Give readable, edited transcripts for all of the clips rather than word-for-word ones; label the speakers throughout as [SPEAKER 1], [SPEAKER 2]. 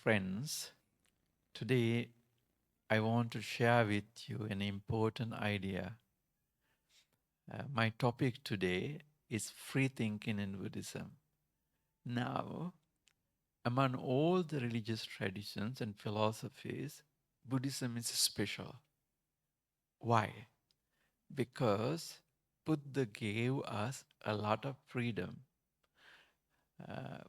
[SPEAKER 1] Friends, today I want to share with you an important idea. My topic today is free thinking in Buddhism. Now, among all the religious traditions and philosophies, Buddhism is special. Why? Because Buddha gave us a lot of freedom.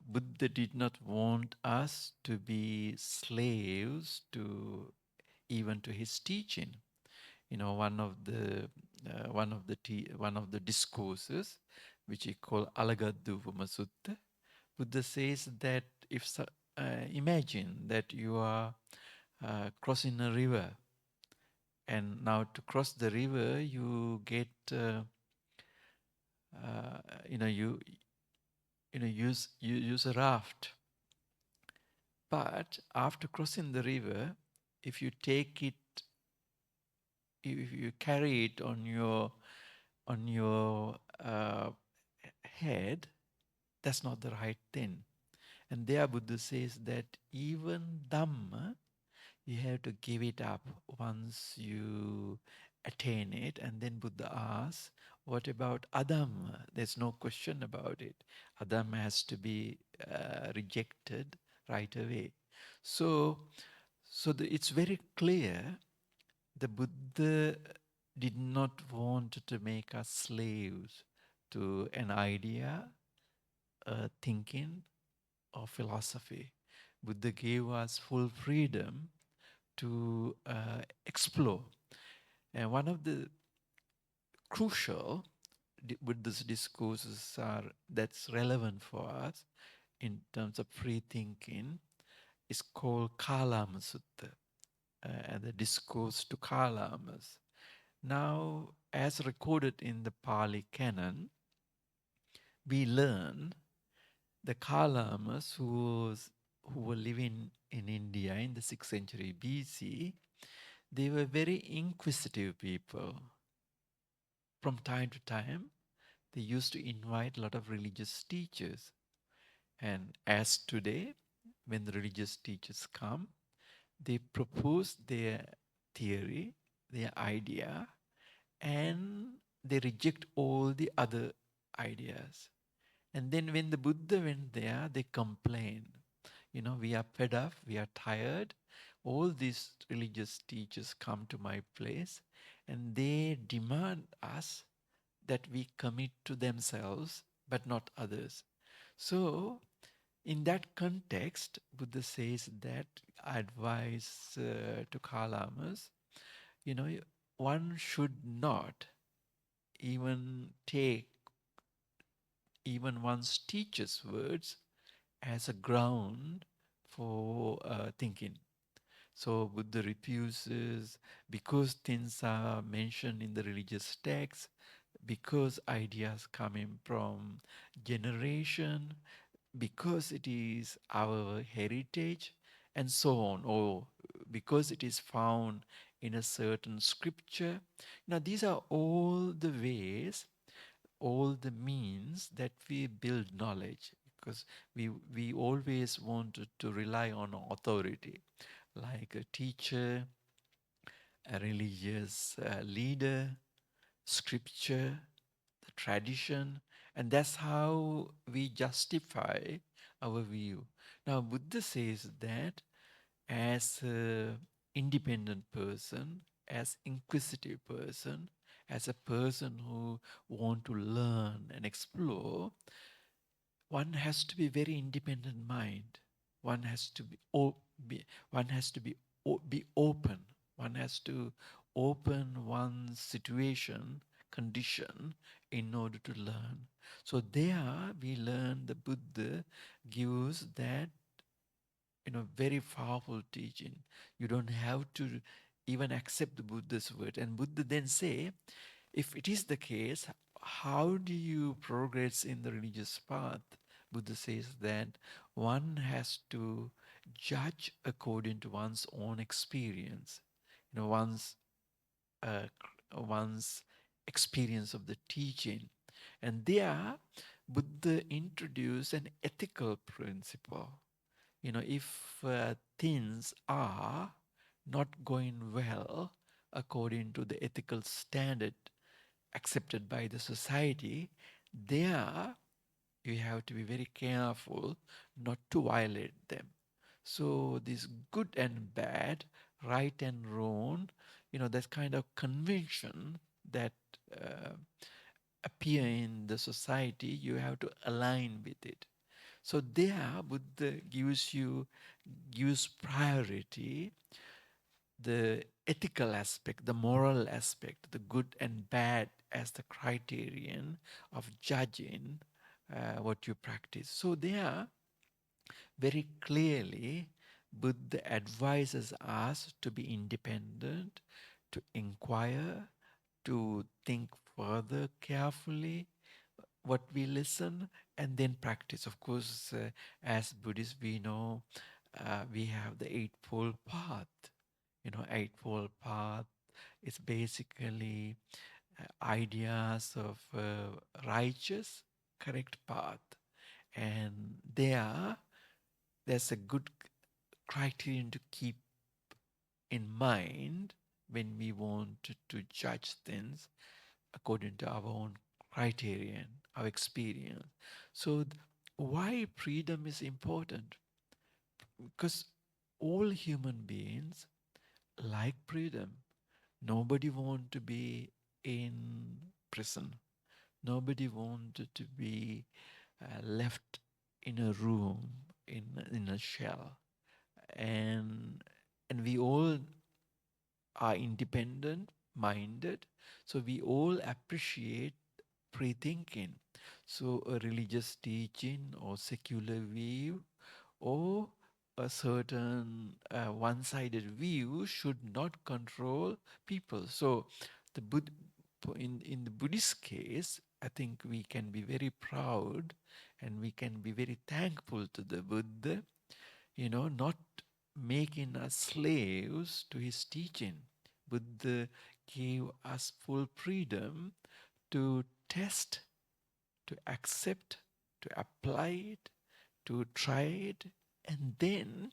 [SPEAKER 1] Buddha did not want us to be slaves to even to his teaching. You know, one of the discourses, which he called Alagaduvama Sutta, Buddha says that imagine that you are crossing a river, and now to cross the river you get uh, you know you use a raft. But after crossing the river, if you take it, if you carry it on your head, that's not the right thing. And there Buddha says that even Dhamma, you have to give it up once you attain it. And then Buddha asks, what about Adhamma? There's no question about it. Adhamma has to be rejected right away. So, it's very clear the Buddha did not want to make us slaves to an idea, thinking, or philosophy. Buddha gave us full freedom to explore. And one of the crucial Buddhist discourses that's relevant for us in terms of free thinking is called Kalama Sutta, and the discourse to Kalamas. Now, as recorded in the Pali Canon, we learn the Kalamas who were living in India in the 6th century BC, they were very inquisitive people. From time to time, they used to invite a lot of religious teachers. And as today, when the religious teachers come, they propose their theory, their idea, and they reject all the other ideas. And then when the Buddha went there, they complained. You know, we are fed up, we are tired. All these religious teachers come to my place and they demand us that we commit to themselves but not others. So, in that context, Buddha says that advice to Kalamas, you know, one should not even take even one's teacher's words as a ground for thinking. So Buddha refuses because things are mentioned in the religious texts, because ideas coming from generation, because it is our heritage, and so on, or because it is found in a certain scripture. Now, these are all the ways, all the means that we build knowledge, because we always want to rely on authority, like a teacher, a religious leader, scripture, the tradition, and that's how we justify our view. Now, Buddha says that as an independent person, as inquisitive person, as a person who want to learn and explore, one has to be very independent mind. One has to one has to be open. One has to open one's situation, condition, in order to learn. So there we learn the Buddha gives that, you know, very powerful teaching. You don't have to even accept the Buddha's word. And Buddha then say, if it is the case, how do you progress in the religious path? Buddha says that one has to judge according to one's own experience, you know, one's experience of the teaching. And there, Buddha introduced an ethical principle. if things are not going well according to the ethical standard accepted by the society, there you have to be very careful not to violate them. So this good and bad, right and wrong, that kind of convention that uh, appear in the society, you have to align with it. So there, Buddha gives priority the ethical aspect, the moral aspect, the good and bad as the criterion of judging what you practice. So there, very clearly, Buddha advises us to be independent, to inquire, to think further carefully what we listen, and then practice. Of course, as Buddhists, we know we have the Eightfold Path. Eightfold Path is basically ideas of righteous, correct path. And there's a good criterion to keep in mind when we want to judge things according to our own criterion, our experience. So, why freedom is important? Because all human beings like freedom. Nobody want to be in prison. Nobody wanted to be left in a room in a shell, and we all are independent minded, so we all appreciate free thinking. So a religious teaching or secular view or a certain one-sided view should not control people. So the in the Buddhist case, I think we can be very proud and we can be very thankful to the Buddha, not making us slaves to his teaching. Buddha gave us full freedom to test, to accept, to apply it, to try it, and then,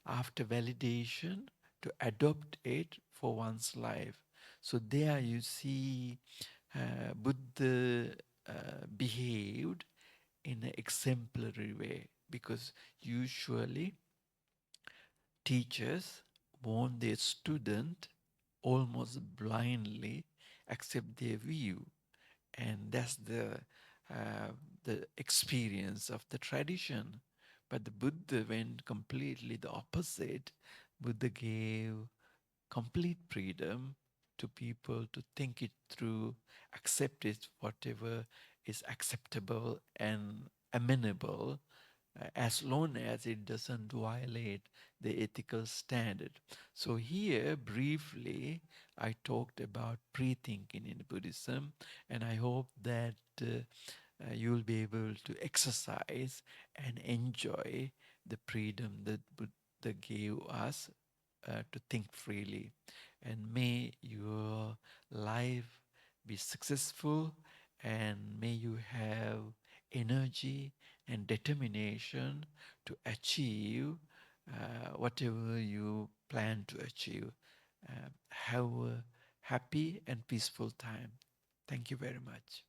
[SPEAKER 1] after validation, to adopt it for one's life. So there you see Buddha behaved in an exemplary way, because usually teachers want their student almost blindly accept their view, and that's the experience of the tradition. But the Buddha went completely the opposite. Buddha gave complete freedom to people to think it through, accept it, whatever is acceptable and amenable, as long as it doesn't violate the ethical standard. So here, briefly, I talked about pre-thinking in Buddhism, and I hope that you'll be able to exercise and enjoy the freedom that Buddha gave us to think freely. And may your life be successful, and may you have energy and determination to achieve whatever you plan to achieve. Have a happy and peaceful time. Thank you very much.